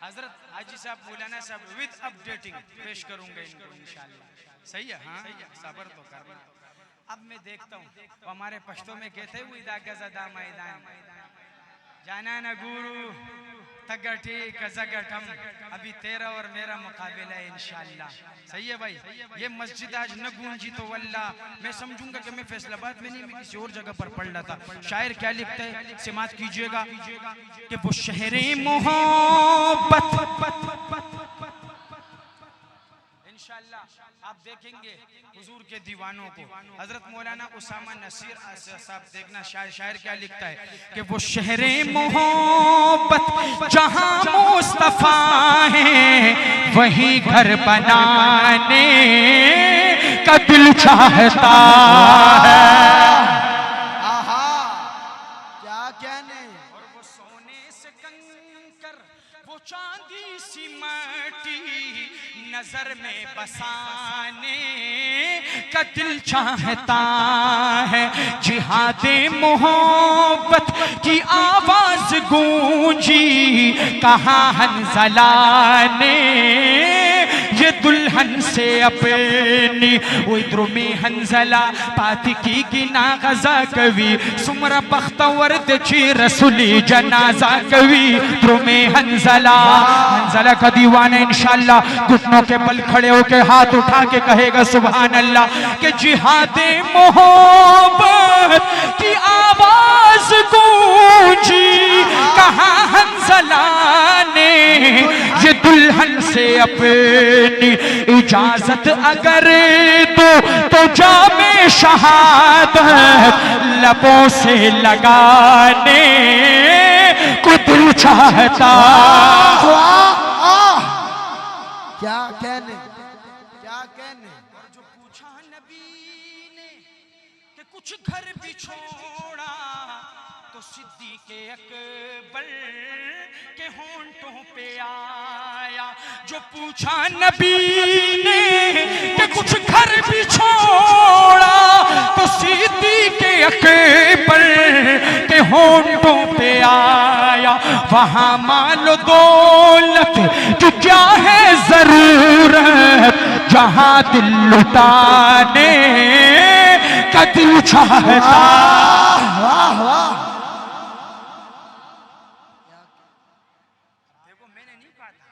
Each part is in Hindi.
हजरत हाजी साहब मौलाना साहब विद अपडेटिंग पेश करूंगा इनको इंशाल्लाह। सही है, हाँ सबर तो करना। अब मैं देखता हूँ हमारे पश्तो में कहते हैं इदा गज़दा मैदान जाना न गुरु तगटी कज़गटम। अभी तेरा और मेरा मुकाबला है इंशाल्लाह। सही है भाई, ये मस्जिद आज न गूंजी तो वल्लाह मैं समझूंगा कि मैं फैसलाबाद में नहीं, मैं किसी और जगह पर पढ़ रहा था। शायर क्या लिखता है, समात कीजिएगा कि वो शहरे मोहब्बत इंशाल्लाह आप देखेंगे हुजूर के दीवानों को। हजरत मौलाना उसामा नसीर साहब देखना शायर क्या लिखता है कि वो शहरे मोहब्बत जहां मुस्तफा है वही घर बनाने का दिल चाहता है। आहा क्या कहने। और वो सोने से कंकर वो चांदी सी माटी नजर में बसाने का दिल चाहता है। जिहादे मोहब्बत की आवाज गूंजी कहाँ हंज़ला ने ये दुल्हन से अपनी वो इधरों में हंज़ला पाती की गिना गजा कवि सुमरा बख्तवर ची रसूली जनाजा कवि इधरों में हंज़ला का दीवाना इंशाल्लाह घुटनों के बल खड़े होके हाथ उठा के कहेगा सुभान अल्लाह कि जिहादे मोहब्बत की आवाज गूंजी कहाँ हंज़ला ने ये दुल्हन से अपनी इजाजत अगर तो जामे शहादत लबों से लगाने को दिल चाहता। क्या कहने, क्या कहने। और जो पूछा नबी ने कि कुछ घर भी छोड़ा तो सिद्दीक़ अकबर के होंठों पे आया। जो पूछा नबी ने कि कुछ घर भी छोड़ा तो सिद्दीक़ अकबर के होंठों पे आया। वहां मालो दौलत की क्या है जरूरत जहां दिल लुटाने का दिल चाहता। वाह वाह। देखो मैंने नहीं कहा था,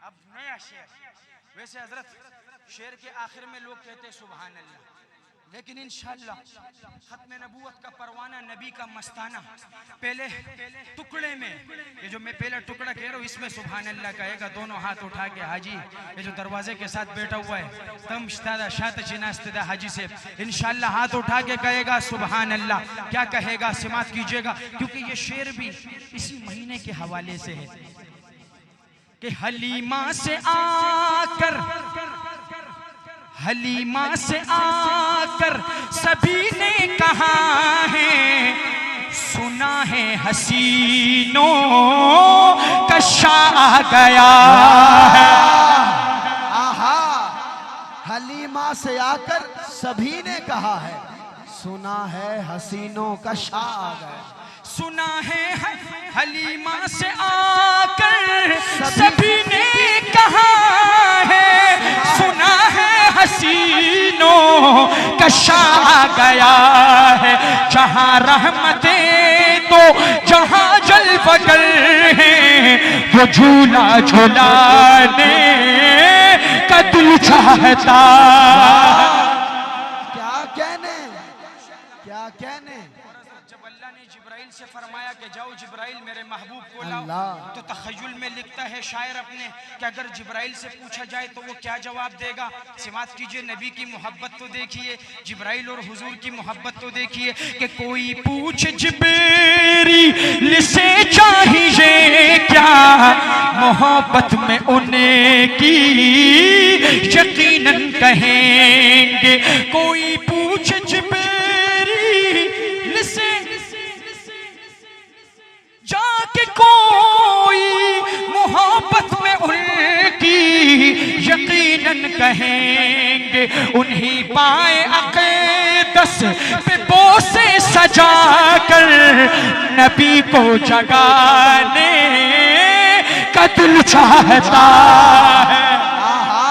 अब नया शेर। वैसे हजरत शेर के आखिर में लोग कहते सुभान अल्लाह, लेकिन इंशाअल्लाह खत्म नबूवत का परवाना नबी का मस्ताना पहले टुकड़े में, ये जो मैं पहला टुकड़ा कह रहा हूँ इसमें सुभान अल्लाह कहेगा दोनों हाथ उठा के। हाजी ये जो दरवाजे के साथ बैठा हुआ है तम शादा शात चिनास्ता हाजी से इंशाअल्लाह हाथ उठा के कहेगा सुभान अल्लाह। क्या कहेगा समात कीजिएगा, क्योंकि ये शेर भी इसी महीने के हवाले से है कि हलीमा से आकर सभी ने कहा है सुना है हसीनों का शाह आ गया है। आहा हलीमा से आकर सभी ने कहा है सुना है हसीनों का शाह आ गया। सुना है हलीमा से आकर सभी ने कहा है सुना है हसीनों का शाह आ गया है। जहां रहमतें तो जहां जलवगर है वो झूला झूलाने का दिल चाहता। क्या कहने, क्या कहने। जब अल्लाह ने जिब्राइल से फरमाया कि जाओ जिब्राइल मेरे महबूब को लाओ, तो तखय्युल में लिखता है शायर अपने कि अगर जिब्राइल से पूछा जाए तो वो क्या जवाब देगा। समात कीजिए, नबी की मोहब्बत तो देखिए, जिब्राइल और हुजूर की मोहब्बत तो देखिए कि कोई पूछ जिब्रील से चाहिए क्या मोहब्बत में उनकी यकीनन कहेंगे। कोई पूछ जिब्रील से जाके कोई मोहब्बत में उनकी यकीनन कहेंगे। उन्हीं पाए अक़ीदस पे बोसे सजा कर नबी को जगाने का दिल चाहता है। आहा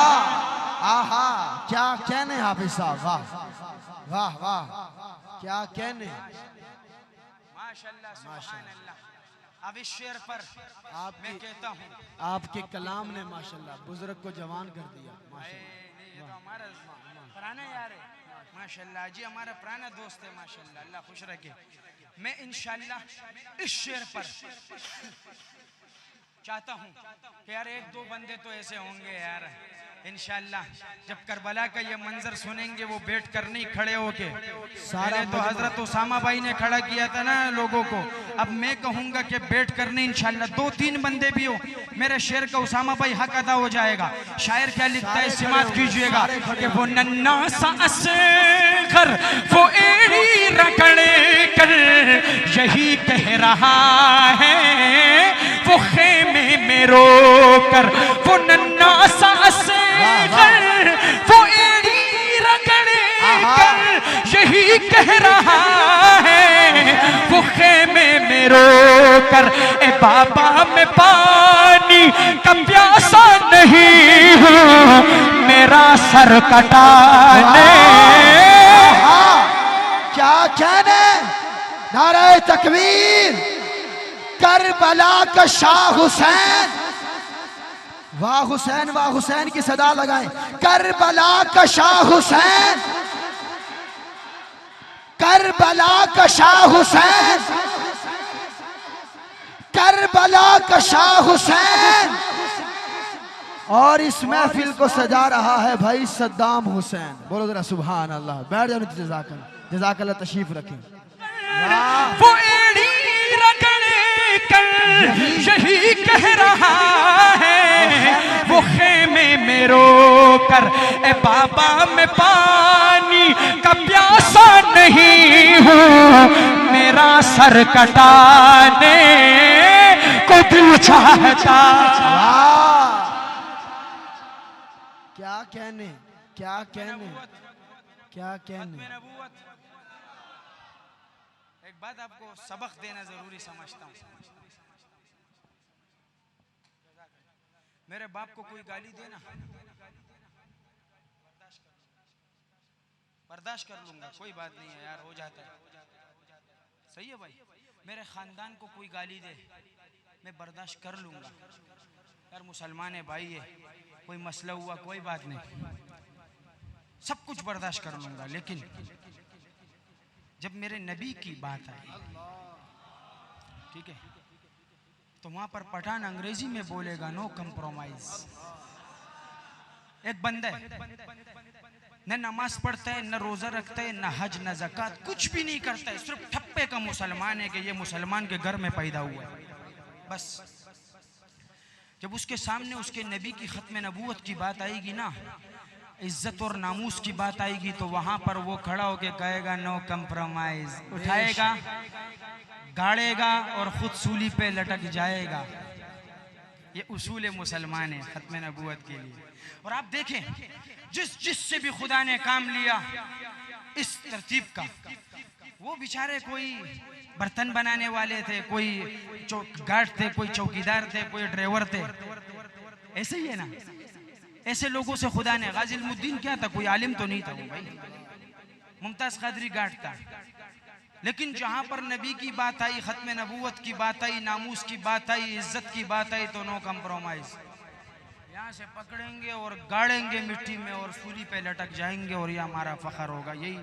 आहा, क्या कहने हाफिज साहब, वाह वाह वाह, क्या कहने। माशाअल्लाह सुभान अल्लाह। अब इस शेर पर मैं कहता हूँ, आपके कलाम ने माशाअल्लाह बुजुर्ग को जवान कर दिया माशाअल्लाह। ये तो हमारा पुराना यार है माशाअल्लाह जी, हमारा पुराना दोस्त है माशाअल्लाह, अल्लाह खुश रखे। मैं इंशाअल्लाह इस शेर पर चाहता हूँ कि यार एक दो बंदे तो ऐसे होंगे यार इंशाअल्लाह, जब करबला का ये मंजर सुनेंगे वो बैठ कर नहीं खड़े होके, पहले तो हजरत उसामा भाई ने खड़ा किया था ना लोगों को, अब मैं कहूंगा कि बैठ कर नहीं इंशाअल्लाह दो तीन बंदे भी हो, मेरे शेर का उसामा भाई हक अदा हो जाएगा। शायर क्या लिखता है, समात कीजिएगा कि वो नन्ना सा असगर वो एड़ी रगड़े कर यही कह रहा है, वो खेमे में रो कर वो नन्ना सा असगर वो एड़ी रगड़े कर यही कह रहा है, वो खेमे में रो कर ए बाबा मैं पानी का प्यासा नहीं हूँ, मेरा सर कटाने। क्या कहने, नारे तकबीर, करबला का शाह हुसैन, वाह हुसैन वाह हुसैन की सदा लगाएं। करबला का शाह हुसैन, करबला का शाह हुसैन, करबला का शाह हुसैन। और इस महफिल को सजा रहा है भाई सद्दाम हुसैन। बोलो जरा सुभान अल्लाह। बैठ जाओ, जज़ाकल्लाह, तशरीफ रखें। वो एड़ी रगड़े कर यही कह रहा है, वो खेमे में रो कर ए बाबा मैं पानी का प्यासा नहीं हूँ, मेरा सर कटाने को दिल चाहता। क्या कहने, क्या कहने, क्या कहने। एक बात आपको सबक देना जरूरी समझता हूँ, मेरे बाप को कोई गाली देना बर्दाश्त कर लूंगा, कोई बात नहीं है यार, हो जाता है, सही है भाई। मेरे खानदान को कोई गाली दे मैं बर्दाश्त कर लूंगा यार, मुसलमान है भाई है, कोई मसला हुआ कोई बात नहीं, सब कुछ बर्दाश्त कर लूंगा। लेकिन जब मेरे नबी की बात आई, ठीक है, तो वहां पर पठान अंग्रेजी में बोलेगा नो कंप्रोमाइज। एक बंदा है न नमाज पढ़ता है, न रोजा रखता है, न हज न ज़कात, कुछ भी नहीं करता है, सिर्फ ठप्पे का मुसलमान है कि ये मुसलमान के घर में पैदा हुआ है बस। जब उसके सामने उसके नबी की खत्म नबूवत की बात आएगी ना, इज्जत और नामूस की बात आएगी, तो वहां पर वो खड़ा होके कहेगा नो कंप्रोमाइज, उठाएगा गाड़ेगा और खुद सूली पे लटक जाएगा। ये उसूल मुसलमान है खत्म नबूवत के लिए। और आप देखें जिससे भी खुदा ने काम लिया इस तरतीब का, वो बेचारे कोई बर्तन बनाने वाले थे, कोई गार्ड थे, कोई चौकीदार थे, कोई ड्राइवर थे, ऐसे ही है ना। ऐसे लोगों से खुदा ने, गाजी इल्मुद्दीन क्या था, कोई आलिम तो नहीं था वो भाई, मुमताज कादरी गार्ड था, लेकिन जहां पर नबी की बात आई, खत्म नबूवत की बात आई, नामूस की बात आई, इज्जत की बात आई, तो नो कंप्रोमाइज। यहाँ से पकड़ेंगे और गाड़ेंगे मिट्टी में और सूली पे लटक जाएंगे और ये हमारा फखर होगा। यही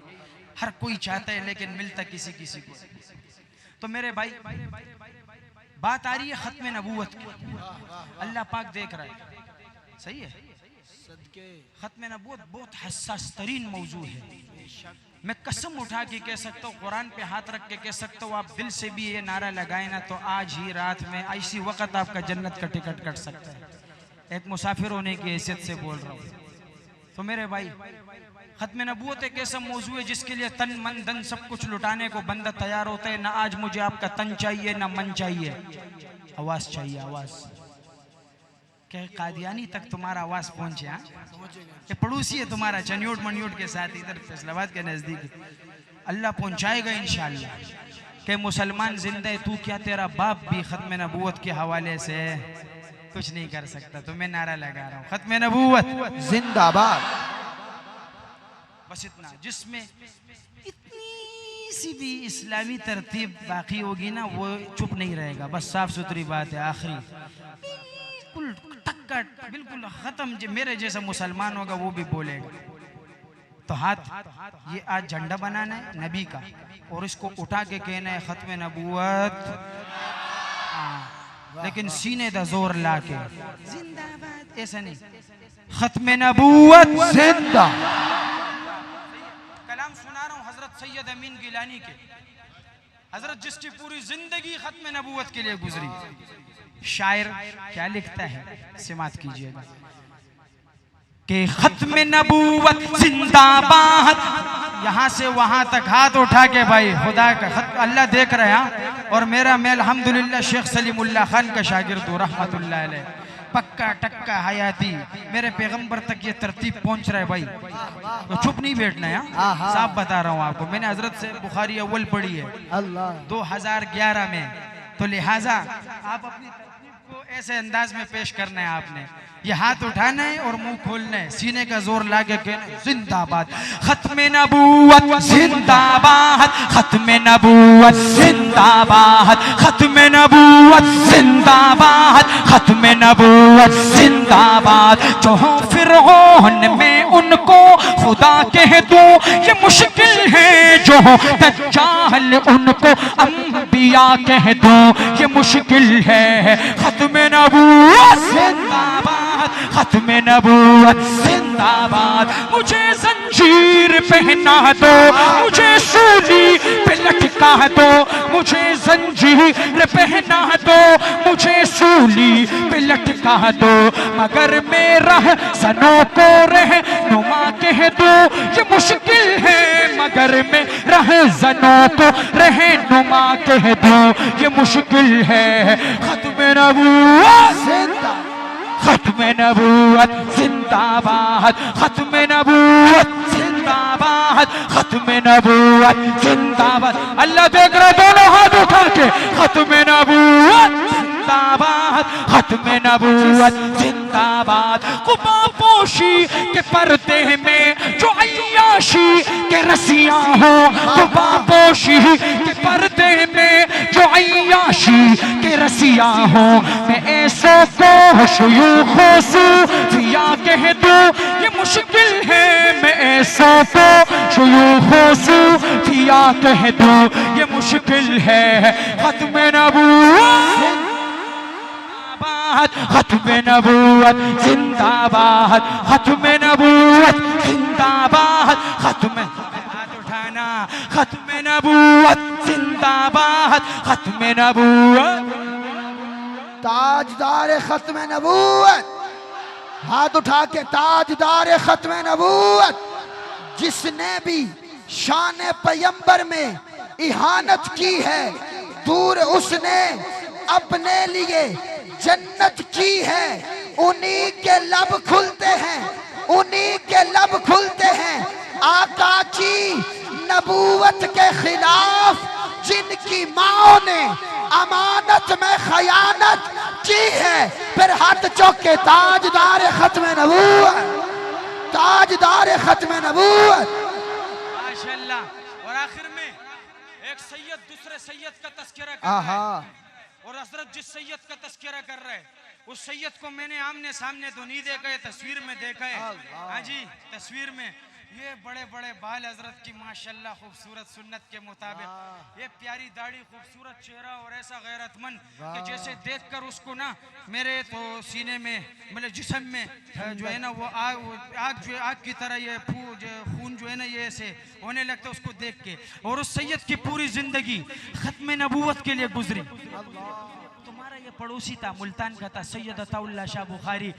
हर कोई चाहता है, लेकिन मिलता किसी किसी को। तो मेरे भाई बात आ रही है खत्म नबूवत की, अल्लाह पाक देख रहा है, सही है। खत्म नबूवत बहुत हसास तरीन मौजू है। मैं कसम उठा के कह सकता हूँ, कुरान पे हाथ रख के कह सकता हूँ, आप दिल से भी ये नारा लगाए ना तो आज ही रात में ऐसी वक्त आपका जन्नत का टिकट कट सकता है। एक मुसाफिर होने की हैसियत से बोल रहा हूँ। तो मेरे भाई खत्म नबूवत एक ऐसा मौजू है जिसके लिए तन मन धन सब कुछ लुटाने को बंदा तैयार होता है। ना आज मुझे आपका तन चाहिए, ना मन चाहिए, आवाज चाहिए, आवाज। क्या कादियानी तक तुम्हारा आवाज पहुंचे? ये पड़ोसी है तुम्हारा चन्योट मन्योट के साथ इधर फैसलाबाद के नजदीक, अल्लाह पहुंचाएगा इंशाअल्लाह। के मुसलमान जिंदा है, तू क्या तेरा बाप भी खत्म नबूवत के हवाले से कुछ नहीं कर सकता। तो मैं नारा लगा रहा हूँ खत्म नबूवत जिंदाबाद। बस इतना, जिसमें इतनी सी भी इस्लामी तरतीब बाकी होगी ना वो चुप नहीं रहेगा। बस साफ सुथरी बात है, आखिरी बिल्कुल टक्का बिल्कुल खत्म, जो मेरे जैसा मुसलमान होगा वो भी बोलेगा। तो हाथ, ये आज झंडा बनाना है नबी का और इसको उठा के कहना है खत्म नबूवत, लेकिन सीने दा जोर ला के जिंदाबाद ऐसा नहीं, खत्म नबूवत जिंदा। कलाम सुना रहा हूँ हजरत सैयद अमीन गिलानी के, हजरत जिसकी पूरी जिंदगी खत्म नबूवत के लिए गुजरी। शायर क्या लिखता है, समात कीजिएगा कि खत्म नबूवत जिंदाबाद। यहाँ से वहां तक हाथ उठा के भाई खुदा का अल्लाह देख रहे हैं। और मेरा मैं अल्हम्दुलिल्लाह शेख सलीमुल्लाह खान का शागिर्द हूँ रहमतुल्लाह अलैह। पक्का टक्का हयाती मेरे पैगंबर तक ये तरतीब पहुंच रहा है भाई, तो चुप नहीं बैठना है। साफ बता रहा हूँ आपको, मैंने हजरत से बुखारी अव्वल पढ़ी है अल्लाह 2011 में। तो लिहाजा आप अपनी तरतीब को ऐसे अंदाज में पेश करना है। आपने ये हाथ उठाना है और मुंह खोलना है, सीने का जोर लाके कहना जिंदाबाद खत्म नबूवत जिंदाबाद, खत्म नबूवत जिंदाबाद, खत्म नबूवत जिंदाबाद, खत्म नबूवत जिंदाबाद। जो हो फिरौन में उनको खुदा कह दो ये मुश्किल है, जो हो दज्जाल उनको अंबिया कह दो ये मुश्किल है। खत्म नबूवत जिंदाबाद, खत्म नबूवत जिंदाबाद। मुझे जंजीर पहना दो, मुझे सूली पे लटका दो, मुझे जंजीर पहना दो, मुझे सूली पे लटका दो, मगर मेरा सनों को रहनुमा कह दो ये मुश्किल है, मगर मेरा सनों को रहनुमा कह दो ये मुश्किल है। खत्म नबूवत जिंदाबाद, खत्म नबूवत जिंदाबाद, खत्म नबूवत जिंदाबाद, खत्म नबूवत जिंदाबाद। अल्लाह देख रहा, दोनों हाथ उठा के खत्म नबूवत जिंदाबाद, खत्म नबूवत जिंदाबाद। कुबा पोशी के पर्दे में जो अय्याशी के रसिया हो, कुबा पोशी के पर्दे में जो अय्याशी के रसिया हो, मैं ऐसों को शयूखों सूफिया कह दूं ये मुश्किल है, मैं ऐसों को शयूखों सूफिया कह दूं ये मुश्किल है। खत्म नबूवत, खत्म नबूवत जिंदाबाद, खत्म नबूवत जिंदाबाद, खत्म हाथ उठाना, खत्म नबूवत जिंदाबाद, खत्म नबूवत। ताजदार खत्म नबूवत, हाथ उठा के ताजदार खत्म नबूवत। जिसने भी शान पैगंबर में इहानत की है, दूर उसने अपने लिए जन्नत की है। उन्हीं के लब खुलते हैं, उन्हीं के लब खुलते हैं आका की नबूवत के खिलाफ जिनकी माओ ने अमानत में खयानत की है। फिर हाथ चौक के ताजदार खत्म नबूवत, ताजदार खत्म नबूवत। माशाल्लाह। और आखिर में एक सैयद दूसरे सैयद का तस्करा कर रहा है, और हजरत जिस सैयद का तस्करा कर रहा है उस सैयद को मैंने आमने सामने तो नहीं देखा है, तस्वीर में देखा है। हाँ जी, तस्वीर में ये बड़े बड़े बाल हजरत की माशाल्लाह खूबसूरत सुन्नत के मुताबिक, ये प्यारी दाढ़ी, खूबसूरत चेहरा और ऐसा गैरतमंद कि जैसे देखकर उसको ना मेरे तो सीने में मतलब जिस्म में जो है ना वो आग जो आग की तरह ये खून जो है ना ये ऐसे होने लगता है उसको देख के। और उस सैयद की पूरी जिंदगी खत्म नबूवत के लिए गुजरी। तुम्हारा ये पड़ोसी था, मुल्तान का था, सैयद अताउल्लाह शाह बुखारी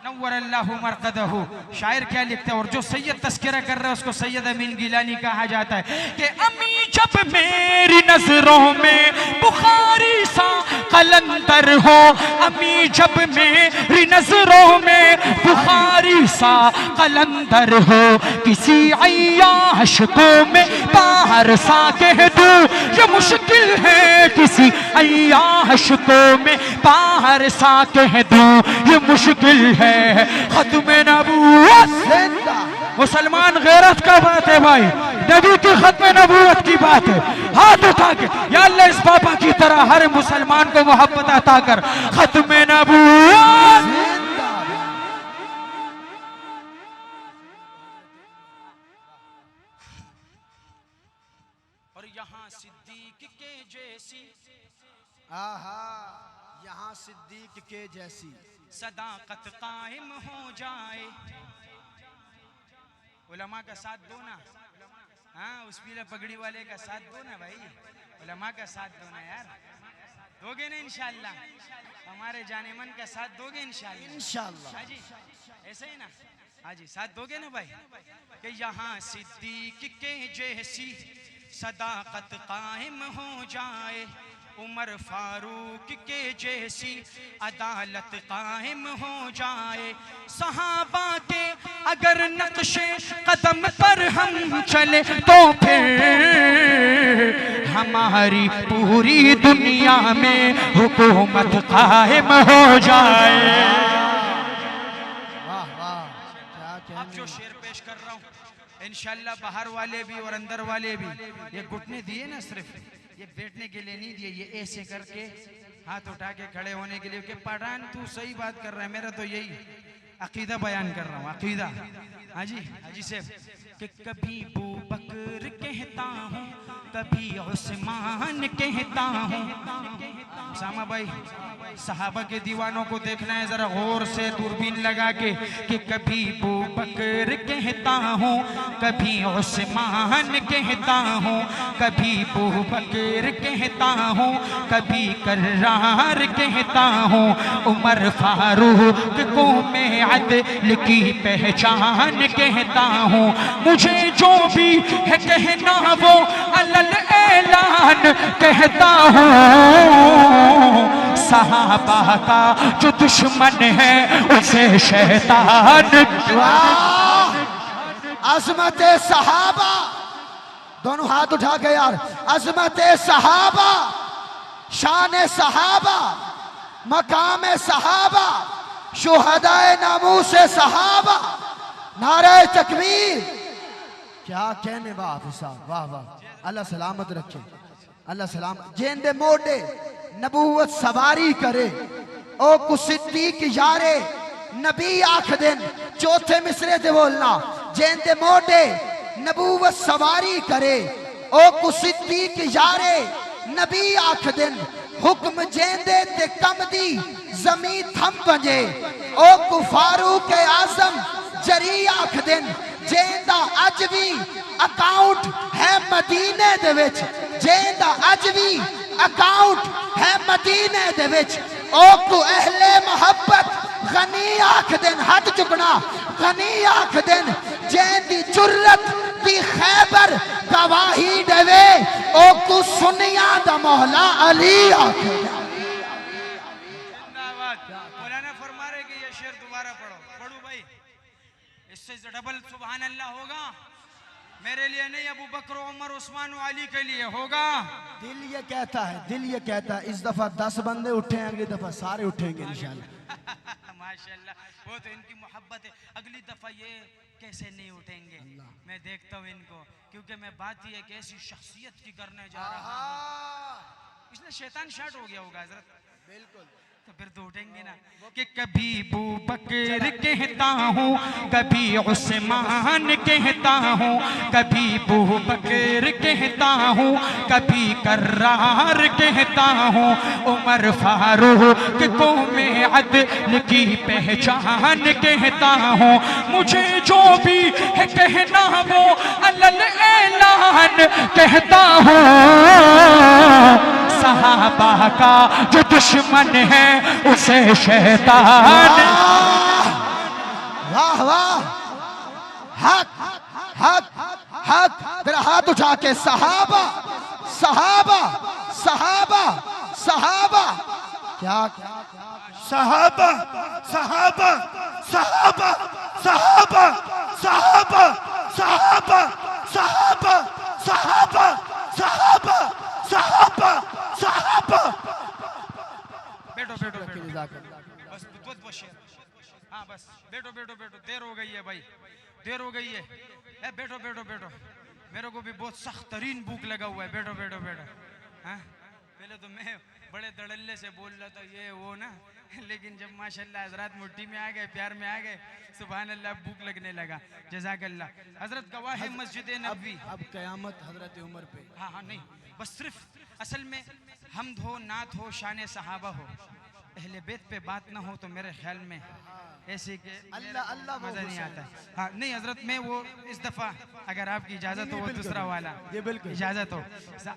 नव्वरल्लाहु मरकदहु। शायर क्या लिखता है, और जो सैयद तस्करा कर रहा है उसको सैयद अमीन गिलानी कहा जाता है कि अमी जब मेरी नजरों में बुखारी सा कलंदर हो, अमी जब मेरी नजरों में बुखारी सा कलंदर हो, किसी अय्याश को मैं बाहर सा कह दूं ये मुश्किल है, किसी अय्याश को में पार सा कह दूं ये मुश्किल है खत्म नबूवत। मुसलमान गैरत का बात है भाई, नबी की खत्म नबूवत की बात है। हाथ उठा के या अल्लाह इस पापा की तरह हर मुसलमान को मोहब्बत अता कर, खत्म नबूवत। और यहाँ सिद्दीक के जैसी, आहा, यहाँ सिद्दीक के जैसी सदाकत कायम हो जाए। उलमा का साथ दो ना, हाँ उस पीले पगड़ी वाले का साथ दो ना भाई, उलमा का साथ दो ना यार, दोगे ना इंशाल्लाह, हमारे जाने मन का साथ दोगे इंशाल्लाह। इंशाल्लाह हाँ जी, ऐसे ही ना, हाँ जी साथ दोगे ना भाई। कि यहाँ सिद्दीक के जैसी सदाकत कायम हो जाए, उमर फारूक के जैसी अदालत कायम हो जाए, सहाबा के अगर नक्शे कदम पर हम चले तो फिर हमारी पूरी दुनिया में हुकूमत कायम हो जाए। वाह वाह, क्या अब जो शेर पेश कर रहा हूँ इंशाल्लाह बाहर वाले भी और अंदर वाले भी, ये घुटने दिए ना सिर्फ, ये बैठने के लिए नहीं दिए, ये ऐसे करके हाथ उठा के खड़े होने के लिए। कि पठान तू सही बात कर रहा है, मेरा तो यही अकीदा बयान कर रहा हूँ, अकीदा। हाँ जी, हाजी साहब, कि कभी बू बकर कहता हूँ, कभी उस्मान कहता हूँ। सामा भाई, सहाबा के दीवानों को देखना है जरा गौर से दूरबीन लगा के, कि कभी बू बकर कहता हूँ, कभी उस्मान कहता हूँ, कभी बू बकर कहता हूँ, कभी कर्रार कहता हूँ, उमर फारूक को मैं अदल की पहचान कहता हूँ। मुझे जो भी है कहना वो अलल ऐलान कहता हूँ। सहाबा का जो दुश्मन है उसे शैतान। अज़मत सहाबा, दोनों हाथ उठा के यार, अज़मत सहाबा, शान सहाबा, मकाम सहाबा, शुहदाए नामूस सहाबा, नारे तकबीर। क्या कहने वाह साहब, वाह वाह, अल्लाह सलामत रखे, अल्लाह सलाम। जेंदे मोडे नबूवत सवारी करे, ओ कुसिद्दीक यारे नबी आख दिन। चौथे मिसरे से बोलना, जेंदे मोडे नबूवत सवारी करे, ओ कुसिद्दीक यारे नबी आख दिन। हुक्म जेंदे ते कम दी जमी थम बजे, ओ कुफारूक आजम जरी आख दिन। जेंदा अज भी अकाउंट है मदीने दे विच, जेंदा अज भी अकाउंट है मदीने दे विच। ओ को अहले मोहब्बत गनी आख दिन, हाथ चुकना, गनी आख दिन। जेंदी जुर्रत दी खैबर गवाही देवे, ओ को सुनिया दा मौला अली आख दिन। मौलाना फरमा रहे कि ये शेर दोबारा पढ़ो, पढ़ो भाई, इससे डबल सुभान अल्लाह होगा। मेरे लिए नहीं, अबू बकर, उमर, उस्मान, अली के लिए होगा। दिल ये कहता है, दिल ये कहता है, इस दफा 10 बंदे उठे, अगली दफा सारे उठेंगे इंशाल्लाह। माशाल्लाह, वो तो इनकी मोहब्बत है, अगली दफा ये कैसे नहीं उठेंगे। मैं देखता हूँ इनको, क्योंकि मैं बात ही एक ऐसी शख्सियत की करने जा रहा हूँ। इसलिए शैतान शार्ट हो गया होगा हजरत, बिल्कुल, तो फिर तो उठेंगे ना। कि कभी बू बकर कहता हूँ, कभी उस्मान कहता हूँ, कभी बू बकर कहता हूँ, कभी कर्रार कहता हूँ, उमर फारूक को मैं अदल की पहचान कहता हूँ। मुझे जो भी है कहना वो अलल ऐलान कहता हूँ। सहाबा का जो दुश्मन है उसे शैतान। वाह वाह, हक हक हक, तेरा हाथ उठा के सहाबा सहाबा सहाबा सहाबा। क्या सहाबा सहाबा सहाबा सहाबा सहाबा सहाबा सहाबा सहाबा सहाबा सहाबा सहाबा। जज़ाकल्लाह। बस दो शेर। हाँ बस बैठो बैठो बैठो, देर हो गई है भाई, देर हो गई है। बैठो बैठो बैठो, मेरे को भी बहुत सख्त तरीन भूख लगा हुआ है। बैठो बैठो बैठो। हाँ पहले तो मैं बड़े धड़ल्ले से बोल रहा था ये वो ना, लेकिन जब माशाल्लाह हजरत मुट्ठी में आ गए, प्यार में आ गए, सुभान अल्लाह, भूख लगने लगा। जज़ाकल्लाह। हजरत गवाह मस्जिद नबवी। अब क़यामत हजरत उमर पे। हाँ हाँ नहीं, बस सिर्फ असल में हमद हो, नात हो, शान सहाबा हो, अहले बैत पे बात ना हो तो मेरे ख्याल में ऐसे के अल्लाह अल्लाह मज़ा नहीं आता। हाँ नहीं हजरत, मैं वो इस दफ़ा अगर आपकी इजाज़त हो वो दूसरा वाला, ये बिल्कुल इजाज़त हो,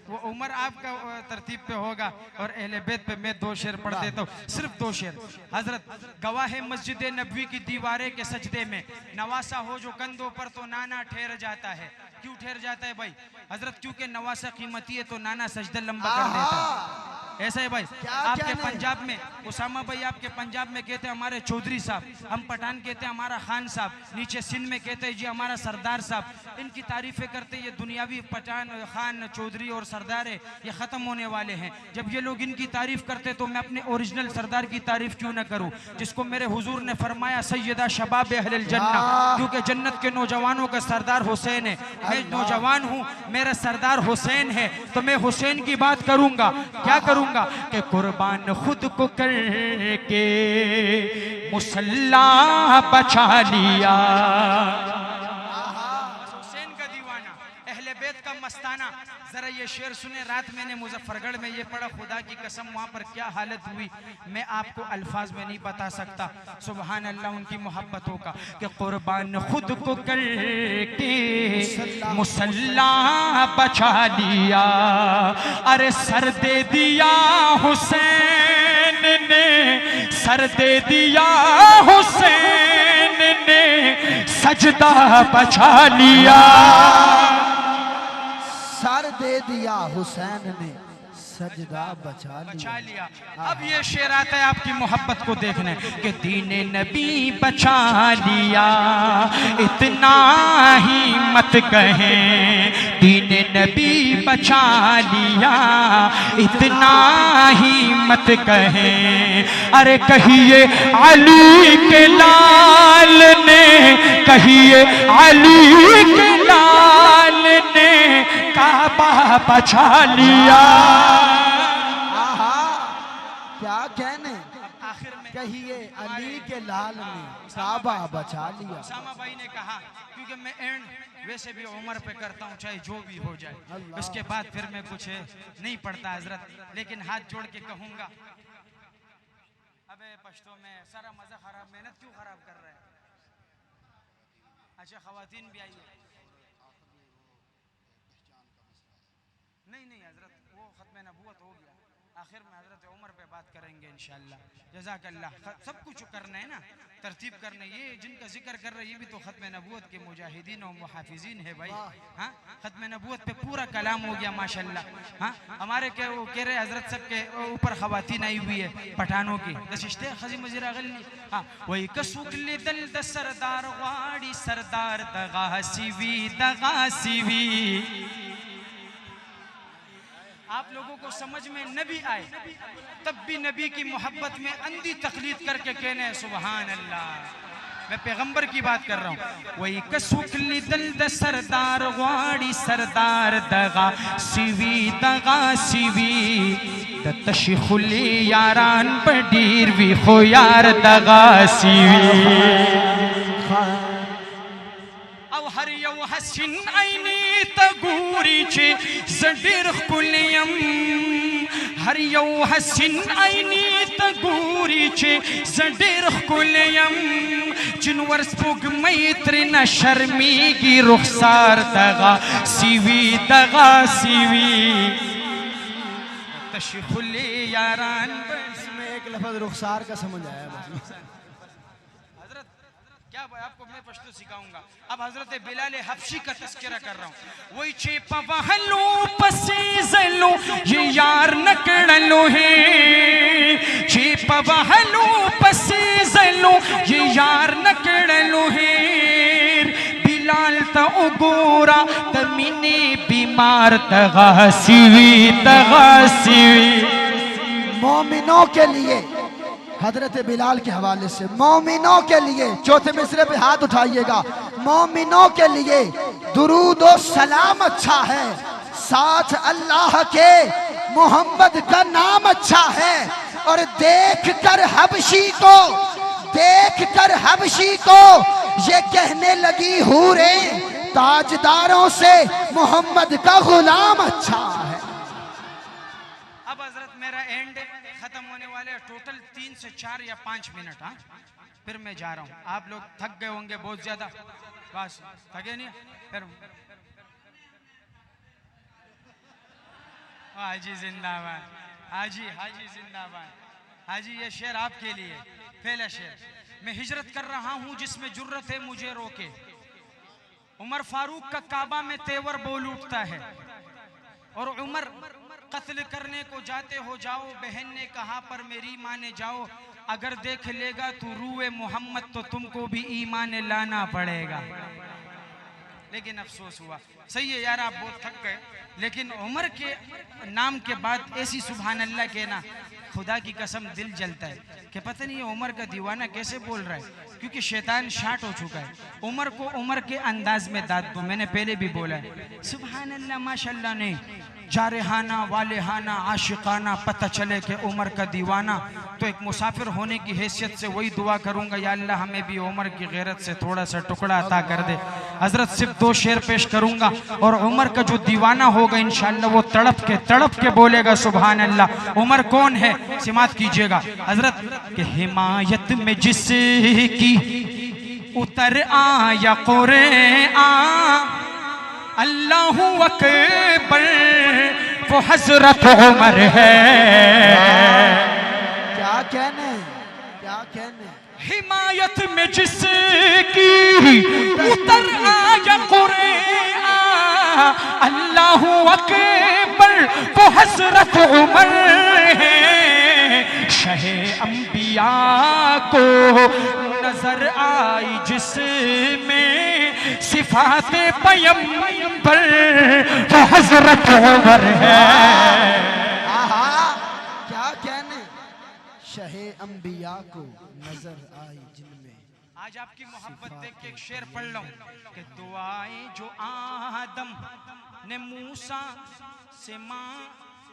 वो उमर आपका तरतीब पे होगा और अहले बैत पे मैं दो शेर पढ़ देता हूँ, सिर्फ दो शेर। हजरत गवाह मस्जिद नबवी की दीवारें के सजदे में नवासा हो जो कंधों पर तो नाना ठहर जाता है। क्यों ठहर जाता है भाई हजरत? क्योंकि नवासा कीमती है तो नाना सजदा लंबा कर देता है। ऐसा है भाई। आपके पंजाब में उसामा भाई, आपके पंजाब में कहते हैं हमारे चौधरी साहब, हम पठान कहते हैं हमारा खान साहब, नीचे सिंध में कहते हैं जी हमारा सरदार साहब। इनकी तारीफें करते ये दुनियावी पठान, खान, चौधरी और सरदार है, ये ख़त्म होने वाले हैं। जब ये लोग इनकी तारीफ करते तो मैं अपने ओरिजिनल सरदार की तारीफ क्यों ना करूं, जिसको मेरे हुजूर ने फरमाया सैयदा शबाब अहलुल जन्नह, क्योंकि जन्नत के नौजवानों का सरदार हुसैन है। मैं नौजवान हूँ, मेरा सरदार हुसैन है, तो मैं हुसैन की बात करूंगा। क्या करूंगा कि कुर्बान खुद को करके मुसल्ला बचा लिया। हुसैन का दीवाना, अहले बैत का मस्ताना। जरा ये शेर सुने, रात मैंने मुजफ्फरगढ़ में ये पढ़ा, खुदा की कसम वहाँ पर क्या हालत हुई मैं आपको अल्फाज में नहीं बता सकता। सुभान अल्लाह उनकी मोहब्बतों का, कि कुर्बान खुद को करके मुसल्ला बचा लिया। अरे सर दे दिया हुसैन ने, सर दे दिया हुसैन ने, सजदा बचा लिया। सर दे दिया हुसैन ने, सजदा बचा लिया। अब ये शेर आता है आपकी मोहब्बत को देखने, कि दीने नबी बचा लिया इतना ही मत कहें, दीने नबी बचा लिया इतना ही मत कहें। अरे कहिए अली के लाल ने, कहिए अली के लाल ने काबा बचा लिया। क्या कहने, आखिर में कहिए अली के लाल ने काबा बचा लिया। उसामा भाई ने कहा, क्योंकि मैं एंड वैसे भी उम्र पे करता हूँ चाहे जो भी हो जाए, उसके बाद फिर मैं कुछ नहीं पढ़ता हजरत, लेकिन हाथ जोड़ के कहूँगा, अबे पश्तो में सारा मजा खराब, मेहनत क्यों खराब कर रहा है? अच्छा खवातीन भी आई है। नहीं नहीं हजरत, वो खत्म नबूवत हो गया, आखिर में हजरत उमर पे बात करेंगे इंशाअल्लाह। जज़ाकल्लाह। सब कुछ करना है ना, तरतीब करना, ये जिनका जिक्र कर रहे हैं ये भी तो खत्म नबूवत के मुजाहिदीन और मुहाफिजीन है भाई। हाँ खत्म नबूवत पे पूरा कलाम हो गया माशाअल्लाह। हाँ हमारे के वो कह रहे हजरत सब के ऊपर खवातीन आई हुई है पठानों की, दशिश्ते खजी मजीरा गली। हाँ वही कसुकली दल द सरदार वाड़ी, सरदार दगा सीवी, दगा सीवी। आप लोगों को समझ में न भी आए तब भी नबी की मोहब्बत में अंधी तकलीद करके कहने सुभान अल्लाह। मैं पैगंबर की बात कर रहा हूँ। वही कसुकली दल द सरदार वाड़ी, सरदार दगा सीवी, दगा सीवी। दतशिखुली यारान बडीर वी खो यार दगा सीवी। अब हर यौ हसिन आईनी तगूरी चे जडीर खुलियम, हर यौ हसिन आईनी तगूरी चे जडीर खुलियम। जिनवर स्पुग मैत्री न शर्मीगी रुखसार दगा सीवी, दगा सीवी। तशिखुली यारान, इसमें एक लफ्ज रुखसार का समझ आया बस। क्या आपको मैं पश्तो सिखाऊंगा। अब हजरत बिलाल हबशी का तस्करा कर रहा हूँ। वही चेपा वहलो पसीजलो ये यार नकड़लो है, चेपा वहलो पसीजलो ये यार नकड़लो है। बिलाल ता उगोरा तमीने बीमार तगासीवी, तगासीवी। मोमिनों के लिए हजरत बिलाल के हवाले से मोमिनों के लिए चौथे मिसरे पे हाथ उठाइएगा। मोमिनों के लिए दुरूद और सलाम अच्छा है, साथ अल्लाह के मोहम्मद का नाम अच्छा है। और देखकर हबशी को ये कहने लगी हूरे ताजदारों से मोहम्मद का गुलाम अच्छा है। अब हजरत मेरा एंड खत्म होने वाले टोटल 3 से 4 या 5 मिनट। हाँ फिर मैं जा रहा हूँ। आप लोग थक गए होंगे बहुत ज्यादा, बस थके नहीं फिर। हाजी जिंदाबाद, हाजी हाजी जिंदाबाद। हाजी ये शेर आपके लिए, पहला शेर। मैं हिजरत कर रहा हूँ जिसमें जुर्रत है मुझे रोके, उमर फारूक का काबा में तेवर बोल उठता है। और उमर कत्ल करने को जाते हो जाओ, बहन ने कहा पर मेरी माने जाओ, अगर देख लेगा तू रूए मोहम्मद तो तुमको भी ईमान लाना पड़ेगा। लेकिन अफसोस हुआ। सही है यार, आप बहुत थक गए, लेकिन उमर के नाम के बाद ऐसी सुभान अल्लाह के ना, खुदा की कसम दिल जलता है कि पता नहीं ये उमर का दीवाना कैसे बोल रहा है, क्योंकि शैतान शाट हो चुका है। उमर को उमर के अंदाज में दाद दो, मैंने पहले भी बोला है। सुभान अल्लाह माशाल्लाह नहीं, जारहाना वालेहाना आशिकाना पता चले कि उमर का दीवाना। तो एक मुसाफिर होने की हैसियत से वही दुआ करूंगा, या अल्लाह हमें भी उमर की गैरत से थोड़ा सा टुकड़ा अता कर दे। हजरत सिर्फ 2 शेर पेश करूंगा और उमर का जो दीवाना होगा इंशाअल्लाह वो तड़प के बोलेगा सुभान अल्लाह। उमर कौन है सिमात कीजिएगा। हजरत के हिमायत में जिसकी उतर आया कुरआन, अल्लाहु अकबर वो हजरत उमर है। क्या कहने, क्या कहने। हिमायत में जिसकी उतर आया कुरआन, अल्लाहु अकबर वो हजरत उमर है। शहे अंबिया को नजर आई जिसमें सिफाते पैगंबर वो हजरत उमर है। आहा क्या कहने। शहे अंबिया को नजर आई जिनमें। आज आपकी मोहब्बत देख के एक शेर पढ़ लो कि दुआएं जो आदम ने मूसा से मां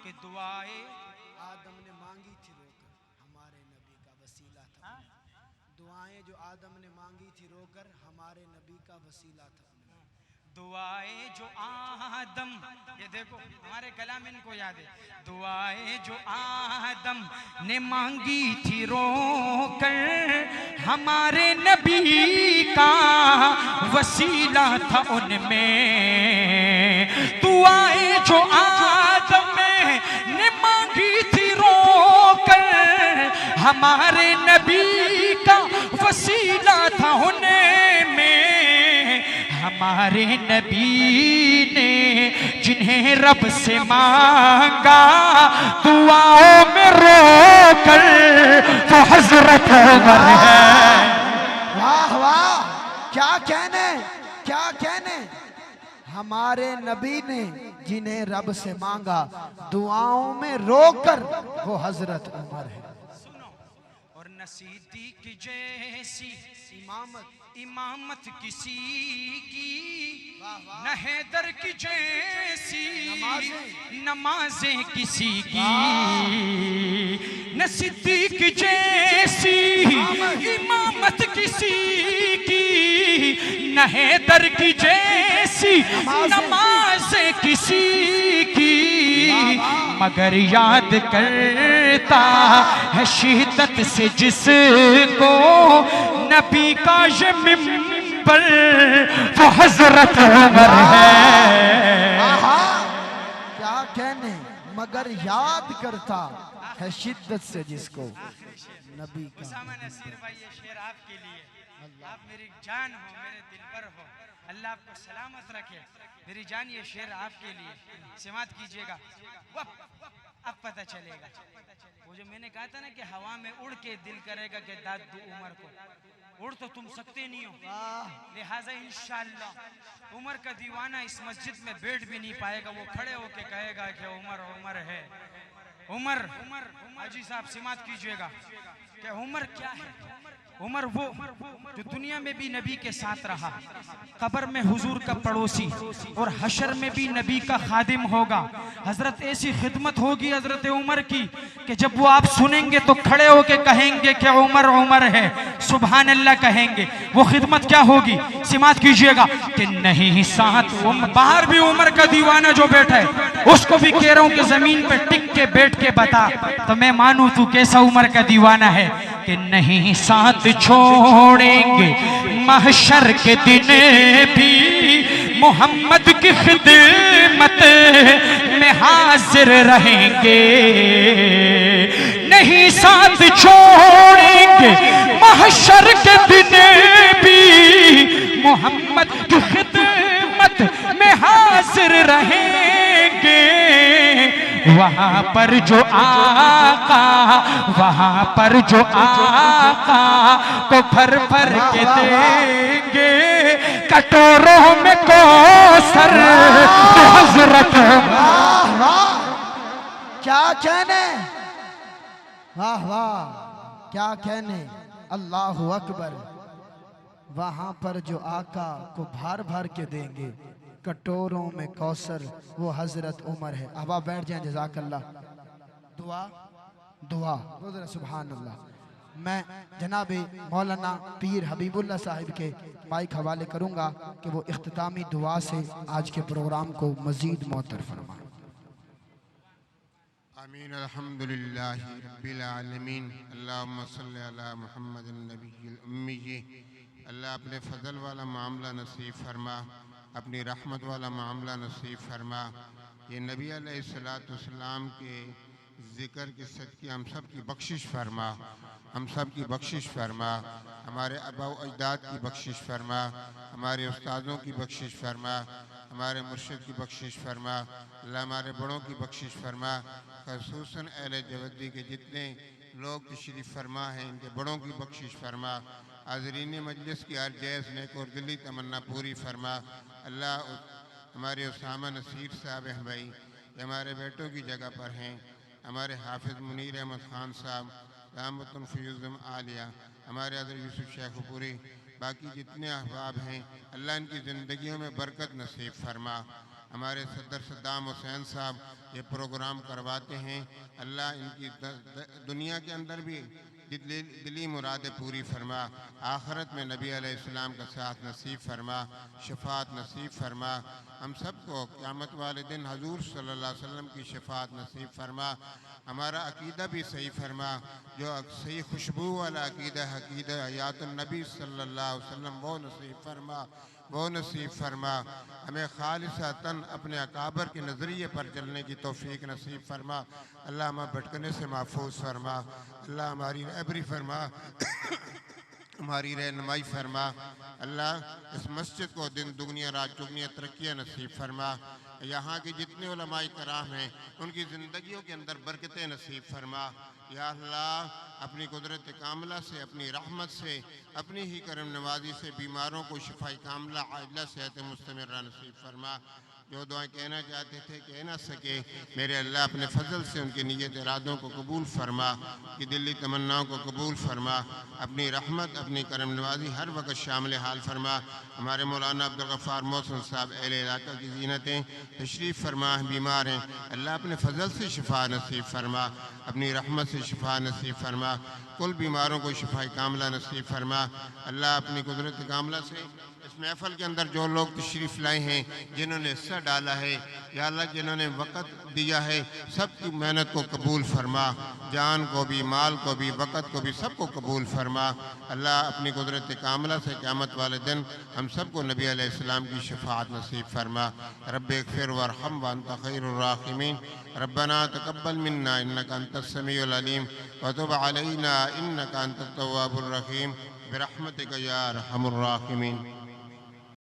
के दुआएं आदम ने मांगी थी रोकर हमारे नबी का वसीला था। दुआएं जो आदम ने मांगी थी रोकर हमारे नबी का वसीला था। दुआएं जो आदम, ये देखो हमारे कलाम इनको याद है। दुआएं जो आदम ने मांगी थी रोकर हमारे नबी का वसीला था उनमें। दुआएं जो आदम ने मांगी थी रोकर हमारे नबी का वसीला था उनमें। हमारे नबी ने जिन्हें रब से मांगा दुआओं में रोकर वो हजरत उमर है। वाह वाह क्या कहने, क्या कहने। हमारे नबी ने जिन्हें रब से मांगा दुआओं में रोकर वो हजरत उमर है। सुनो, और नसीदी की जैसी इमामत किसी की न हैदर की जैसी नमाजें किसी की, न सिद्दीक जैसी इमामत किसी की, न हैदर की जैसी नमाजें किसी की। मगर याद करता है शिद्दत से जिसको नबी का ये मिंबर वो हजरत उमर है। क्या कहने। मगर याद करता है शिद्दत से जिसको नबी का। उसामा नसीर भाई ये शेर आपके लिए, आप मेरी जान हो, मेरे दिल पर हो, अल्लाह आपको सलामत रखे। मेरी जान ये शेर आपके लिए, समात कीजिएगा। अब पता चलेगा वो जो मैंने कहा था ना कि हवा में उड़ के दिल करेगा कि दाद दू उमर को। उड़ तो तुम सकते नहीं हो, लिहाजा इंशाअल्लाह उमर का दीवाना इस मस्जिद में बैठ भी नहीं पाएगा। वो खड़े होके कहेगा कि उमर उमर है, उमर। हाजी साहब समात कीजिएगा। कि उमर क्या है। उमर वो जो दुनिया में भी नबी के साथ रहा, कब्र में हुजूर का पड़ोसी और हशर में भी नबी का खादिम होगा। हजरत ऐसी खिदमत होगी हजरत उमर की कि जब वो आप सुनेंगे तो खड़े होके कहेंगे कि उमर उमर है, सुभान अल्लाह कहेंगे। वो खिदमत क्या होगी, सिमात कीजिएगा कि नहीं साथ बाहर भी उमर का दीवाना जो बैठा है उसको भी कह रहा हूं कि जमीन पे टिक के बैठ के बता तो मैं मानूं तू कैसा उमर का दीवाना है। कि नहीं साथ छोड़ेंगे महशर के दिन भी, मोहम्मद की खिदमत में हाजिर रहेंगे। नहीं साथ छोड़ेंगे महशर के दिन भी, मोहम्मद की खिदमत में हाजिर रहेंगे। वहां पर जो आका, वहां पर जो आका को भर भर के देंगे कटोरों में कौसर हजरत। वाह वाह क्या कहने, वाह वाह क्या कहने, अल्लाह अकबर। वहां पर जो आका को भर भर के देंगे कटोरों में कौसर, वो हजरत उमर है। अब आप बैठ जाएं, जज़ाकल्लाह। दुआ दुआ बोलो सुभान अल्लाह। मैं जनाब मौलाना पीर हबीबुल्लाह साहिब के माइक हवाले करूंगा कि वो इख्तितामी दुआ से आज के प्रोग्राम को मजीद मुअत्तर फरमाएं। आमीन। अल्हम्दुलिल्लाहि रब्बिल आलमीन। अल्लाहुम्मा सल्लि अला मुहम्मदिन नबिय्यिल उम्मी। अल्लाह अपने फजल वाला मामला नसीब फरमा, अपनी रहमत वाला मामला नसीब फरमा। ये नबी अलैहिस्सलाम के ज़िक्र के सदक़े हम सब की बख्शिश फरमा, हम सब की बख्शिश फरमा। हमारे आबा व अजदाद की बख्शिश फरमा, हमारे उस्तादों की बख्शिश फरमा, हमारे मुर्शिद की बख्शिश फरमा। अल्लाह हमारे बड़ों की बख्शिश फरमा, ख़ुसूसन अहले जवद्दी के जितने लोग तशरीफ़ फरमा हैं इनके बड़ों की बख्शिश फरमा। हाज़रीन मजलिस की हर जैज़ नेक और दिली तमन्ना पूरी फरमा। अल्लाह हमारे उसामा नसीर साहब हैं भाई, ये हमारे बेटों की जगह पर हैं। हमारे हाफिज़ मुनीर अहमद ख़ान साहब रहमतुन फ़ियुज़म आलिया, हमारे हज़रत यूसुफ शेखपुरी, बाकी जितने अहबाब हैं अल्लाह इनकी ज़िंदगियों में बरकत नसीब फरमा। हमारे सदर सद्दाम हुसैन साहब ये प्रोग्राम करवाते हैं, अल्लाह इनकी दुनिया के अंदर भी दिली मुरादें पूरी फरमा, आखिरत में नबी अलैहिस्सलाम का साथ नसीब फरमा, शफात नसीब फरमा। हम सबको क़यामत वाले दिन हजूर सल्लल्लाहु अलैहि वसल्लम की शफात नसीब फरमा। हमारा अकीदा भी सही फरमा, जो सही खुशबू वाला अकीदा अकीदा हयातुन नबी सल्लल्लाहु अलैहि वसल्लम वो नसीब फरमा, वो नसीब फरमा। हमें खालिसतन अपने अकाबर के नज़रिए पर चलने की तौफीक नसीब फरमा। अल्लाह हमें भटकने से महफूज फरमा, अल्लाह हमारी रहबरी फरमा, हमारी रहनुमाई फरमा। अल्लाह इस मस्जिद को दिन दुगनिया रात चुगनिया तरक्कियाँ नसीब फरमा। यहाँ के जितने उलमाए कराम हैं उनकी ज़िंदगियों के अंदर बरकतें नसीब फरमा। या अल्लाह अपनी कुदरत कामला से, अपनी रहमत से, अपनी ही करम नवाजी से बीमारों को शिफाई कामला आजिला सेहत मुस्तमिरा नसीब फरमा। जो दुआएं कहना चाहते थे कह ना सके, मेरे अल्लाह अपने फजल से उनके नीयत इरादों को कबूल फरमा, कि दिली तमन्नाओं को कबूल फरमा। अपनी रहमत अपनी करम नवाजी हर वक्त शामिल हाल फरमा। हमारे मौलाना अब्दुल गफ्फार मोहसिन साहब अहले इलाका की ज़ीनतें तशरीफ़ फरमा, बीमार हैं, अल्लाह अपने फजल से शिफा नसीब फरमा, अपनी रहमत से शिफा नसीब फरमा। कुल बीमारों को शिफाई कामला नसीब फरमा। अल्लाह अपनी कुदरत कामला से इस महफल के अंदर जो लोग तशरीफ़ लाए हैं, जिन्होंने हिस्सा डाला है, या अल्लाह जिन्होंने वक़्त दिया है, सब की मेहनत को कबूल फरमा, जान को भी, माल को भी, वक़्त को भी, सबको कबूल फरमा। अल्लाह अपनी कुदरत कामला से क़यामत वाले दिन हम सबको नबी अलैहिस्सलाम की शफ़ाअत नसीब फरमा। रब्बे इग़फ़िर वरहम व अंत खैरुर राहिमीन। रब्बना तक़ब्बल मिन्ना इन्नका अंतस समीउल अलीम व तुब अलैना इन्नका अंतत तव्वाबुर रहीम बिरहमतिका या अरहमुर राहिमीन।